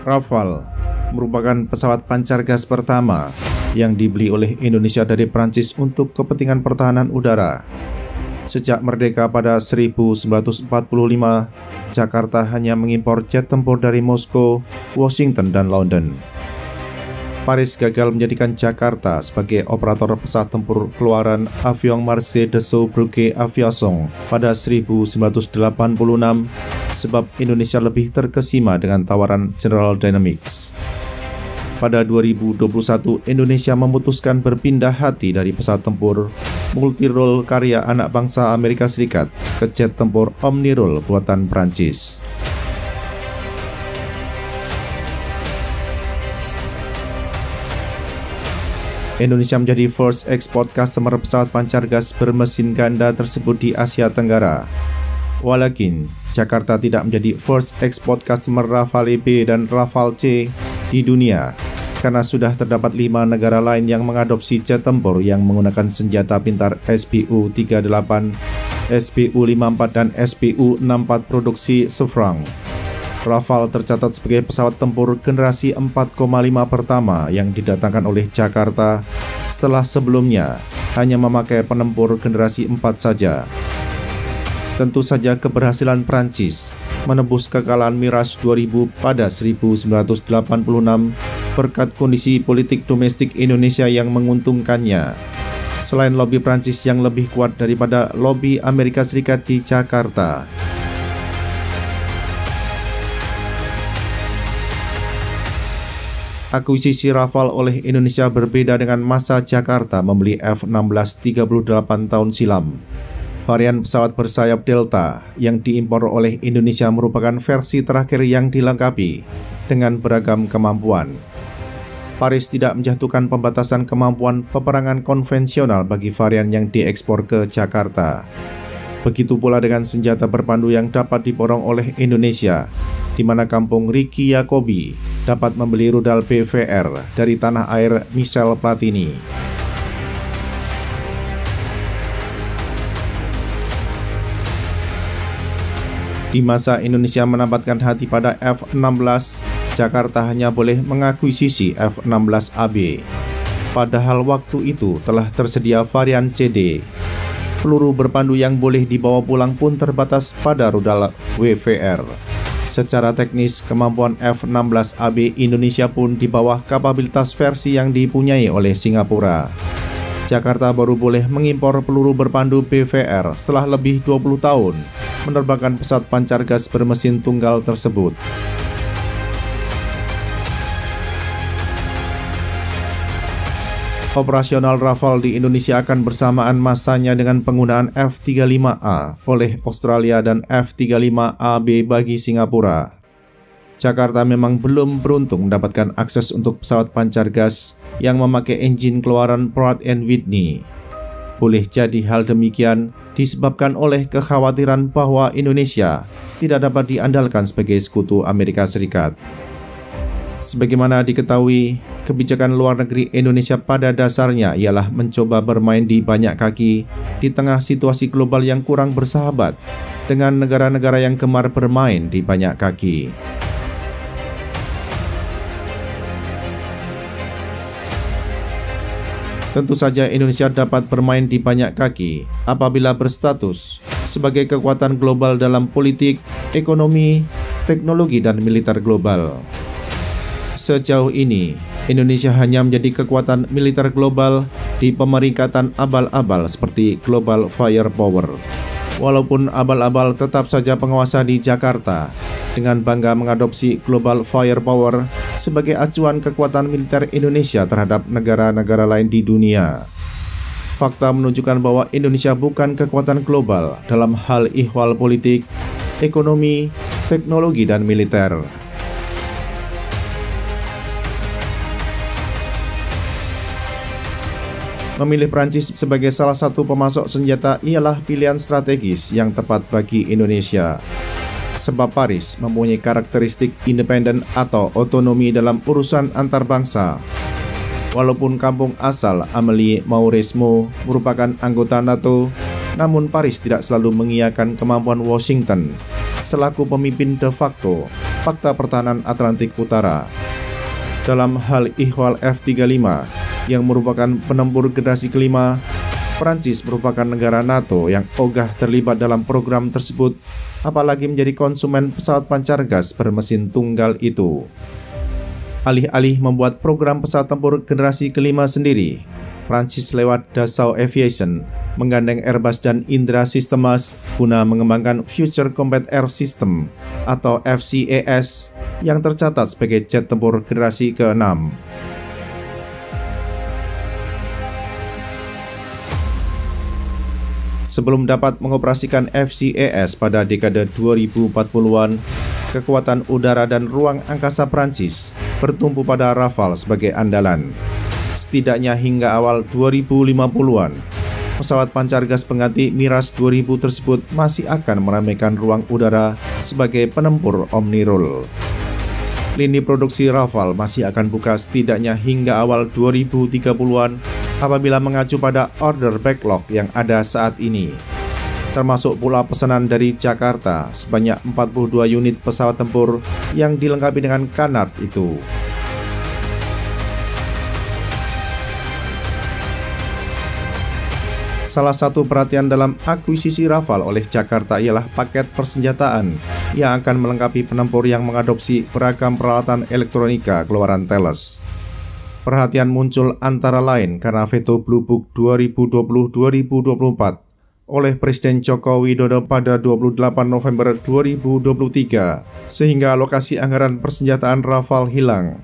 Rafale merupakan pesawat pancar gas pertama yang dibeli oleh Indonesia dari Prancis untuk kepentingan pertahanan udara. Sejak merdeka pada 1945, Jakarta hanya mengimpor jet tempur dari Moskow, Washington, dan London. Paris gagal menjadikan Jakarta sebagai operator pesawat tempur keluaran Avion Marché Dassault Breguet Aviation pada 1986 sebab Indonesia lebih terkesima dengan tawaran General Dynamics. Pada 2021, Indonesia memutuskan berpindah hati dari pesawat tempur multirole karya anak bangsa Amerika Serikat ke jet tempur Omnirole buatan Prancis. Indonesia menjadi first export customer pesawat pancar gas bermesin ganda tersebut di Asia Tenggara. Walakin, Jakarta tidak menjadi first export customer Rafale B dan Rafale C di dunia, karena sudah terdapat 5 negara lain yang mengadopsi jet tempur yang menggunakan senjata pintar SBU-38, SBU-54, dan SBU-64 produksi Safran. Rafale tercatat sebagai pesawat tempur generasi 4,5 pertama yang didatangkan oleh Jakarta setelah sebelumnya hanya memakai penempur generasi 4 saja. Tentu saja keberhasilan Prancis menembus kekalahan Mirage 2000 pada 1986 berkat kondisi politik domestik Indonesia yang menguntungkannya. Selain lobi Prancis yang lebih kuat daripada lobi Amerika Serikat di Jakarta. Akuisisi Rafale oleh Indonesia berbeda dengan masa Jakarta membeli F-16 38 tahun silam. Varian pesawat bersayap Delta yang diimpor oleh Indonesia merupakan versi terakhir yang dilengkapi dengan beragam kemampuan. Paris tidak menjatuhkan pembatasan kemampuan peperangan konvensional bagi varian yang diekspor ke Jakarta. Begitu pula dengan senjata berpandu yang dapat diborong oleh Indonesia, di mana kampung Ricky Yakobi dapat membeli rudal BVR dari tanah air Michel Platini. Di masa Indonesia menempatkan hati pada F-16, Jakarta hanya boleh mengakuisisi F-16AB. Padahal waktu itu telah tersedia varian CD. Peluru berpandu yang boleh dibawa pulang pun terbatas pada rudal WVR. Secara teknis, kemampuan F-16AB Indonesia pun di bawah kapabilitas versi yang dipunyai oleh Singapura. Jakarta baru boleh mengimpor peluru berpandu BVR setelah lebih 20 tahun menerbangkan pesawat pancar gas bermesin tunggal tersebut. Operasional Rafale di Indonesia akan bersamaan masanya dengan penggunaan F-35A oleh Australia dan F-35AB bagi Singapura. Jakarta memang belum beruntung mendapatkan akses untuk pesawat pancar gas yang memakai engine keluaran Pratt & Whitney. Boleh jadi hal demikian disebabkan oleh kekhawatiran bahwa Indonesia tidak dapat diandalkan sebagai sekutu Amerika Serikat. Sebagaimana diketahui, kebijakan luar negeri Indonesia pada dasarnya ialah mencoba bermain di banyak kaki di tengah situasi global yang kurang bersahabat dengan negara-negara yang gemar bermain di banyak kaki. Tentu saja Indonesia dapat bermain di banyak kaki apabila berstatus sebagai kekuatan global dalam politik, ekonomi, teknologi, dan militer global. Sejauh ini, Indonesia hanya menjadi kekuatan militer global di pemeringkatan abal-abal seperti Global Firepower. Walaupun abal-abal tetap saja penguasa di Jakarta, dengan bangga mengadopsi Global Firepower sebagai acuan kekuatan militer Indonesia terhadap negara-negara lain di dunia. Fakta menunjukkan bahwa Indonesia bukan kekuatan global dalam hal ihwal politik, ekonomi, teknologi, dan militer. Memilih Prancis sebagai salah satu pemasok senjata ialah pilihan strategis yang tepat bagi Indonesia. Sebab Paris mempunyai karakteristik independen atau otonomi dalam urusan antar bangsa. Walaupun kampung asal Amélie Mauresmo merupakan anggota NATO, namun Paris tidak selalu mengiyakan kemampuan Washington selaku pemimpin de facto Fakta Pertahanan Atlantik Utara. Dalam hal ihwal F-35 yang merupakan penempur generasi kelima, Prancis merupakan negara NATO yang ogah terlibat dalam program tersebut, apalagi menjadi konsumen pesawat pancar gas bermesin tunggal itu. Alih-alih membuat program pesawat tempur generasi kelima sendiri, Prancis lewat Dassault Aviation menggandeng Airbus dan Indra Systems guna mengembangkan Future Combat Air System atau FCAS yang tercatat sebagai jet tempur generasi ke-6. Sebelum dapat mengoperasikan FCAS pada dekade 2040-an, kekuatan udara dan ruang angkasa Prancis bertumpu pada Rafale sebagai andalan. Setidaknya hingga awal 2050-an, pesawat pancar gas pengganti Mirage 2000 tersebut masih akan meramaikan ruang udara sebagai penempur Omnirule. Lini produksi Rafale masih akan buka setidaknya hingga awal 2030-an apabila mengacu pada order backlog yang ada saat ini. Termasuk pula pesanan dari Jakarta sebanyak 42 unit pesawat tempur yang dilengkapi dengan Canard itu. Salah satu perhatian dalam akuisisi Rafale oleh Jakarta ialah paket persenjataan yang akan melengkapi penempur yang mengadopsi beragam peralatan elektronika keluaran Thales. Perhatian muncul antara lain karena veto Blue Book 2020-2024 oleh Presiden Joko Widodo pada 28 November 2023, sehingga alokasi anggaran persenjataan Rafale hilang.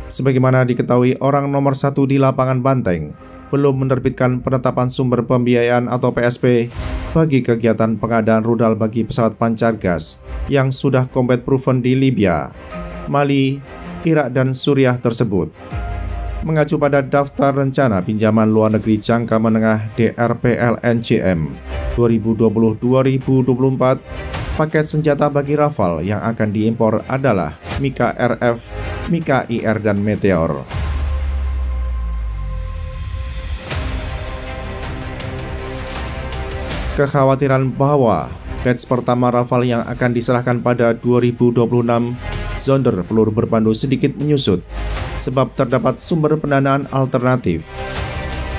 Sebagaimana diketahui, orang nomor satu di lapangan banteng belum menerbitkan penetapan sumber pembiayaan atau PSP bagi kegiatan pengadaan rudal bagi pesawat pancar gas yang sudah combat proven di Libya, Mali, Irak, dan Suriah tersebut. Mengacu pada daftar rencana pinjaman luar negeri jangka menengah DRPLNJM 2020-2024, paket senjata bagi Rafale yang akan diimpor adalah Mika RF, Mika IR, dan Meteor. Kekhawatiran bahwa batch pertama Rafale yang akan diserahkan pada 2026 Zonder peluru berpandu sedikit menyusut sebab terdapat sumber pendanaan alternatif,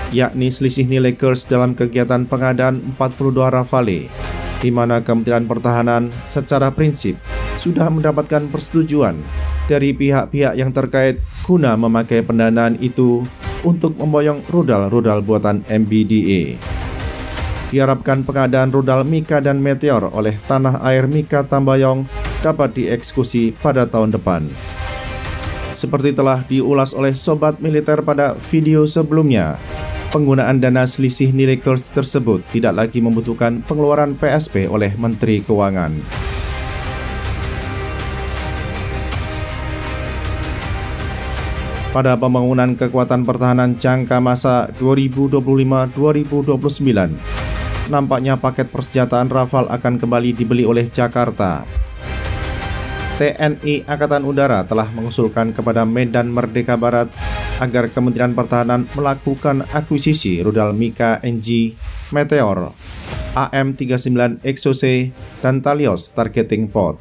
yakni selisih nilai kurs dalam kegiatan pengadaan 42 Rafale, di mana Kementerian Pertahanan secara prinsip sudah mendapatkan persetujuan dari pihak-pihak yang terkait guna memakai pendanaan itu untuk memboyong rudal-rudal buatan MBDA. Diharapkan pengadaan rudal Mika dan Meteor oleh Tanah Air Mika Tambayong dapat dieksekusi pada tahun depan. Seperti telah diulas oleh Sobat Militer pada video sebelumnya, penggunaan dana selisih nilai kurs tersebut tidak lagi membutuhkan pengeluaran PSP oleh Menteri Keuangan. Pada pembangunan kekuatan pertahanan jangka masa 2025-2029, nampaknya paket persenjataan Rafale akan kembali dibeli oleh Jakarta. TNI Angkatan Udara telah mengusulkan kepada Medan Merdeka Barat agar Kementerian Pertahanan melakukan akuisisi rudal Mika NG, Meteor, AM-39 Exocet, dan Talios Targeting Pod.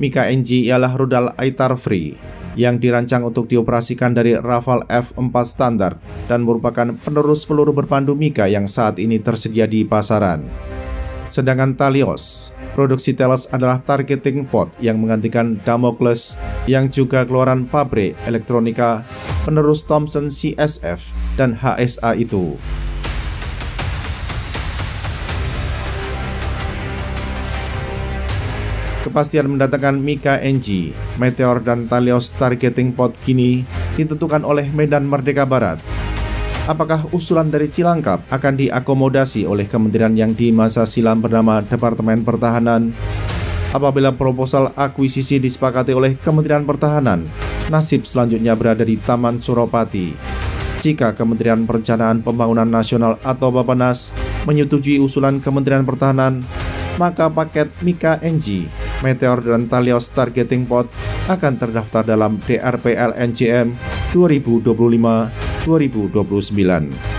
Mika NG ialah rudal ITAR free yang dirancang untuk dioperasikan dari Rafale F4 standar dan merupakan penerus peluru berpandu Mika yang saat ini tersedia di pasaran. Sedangkan Talios, produksi Thales, adalah targeting pod yang menggantikan Damocles yang juga keluaran pabrik elektronika penerus Thomson CSF dan HSA itu. Kepastian mendatangkan Mika NG, Meteor, dan Talios Targeting Pod kini ditentukan oleh Medan Merdeka Barat. Apakah usulan dari Cilangkap akan diakomodasi oleh kementerian yang di masa silam bernama Departemen Pertahanan? Apabila proposal akuisisi disepakati oleh Kementerian Pertahanan, nasib selanjutnya berada di Taman Suropati. Jika Kementerian Perencanaan Pembangunan Nasional atau Bappenas menyetujui usulan Kementerian Pertahanan, maka paket Mika NG, Meteor, dan Talios Targeting Pod akan terdaftar dalam DRPLNJM 2025-2029.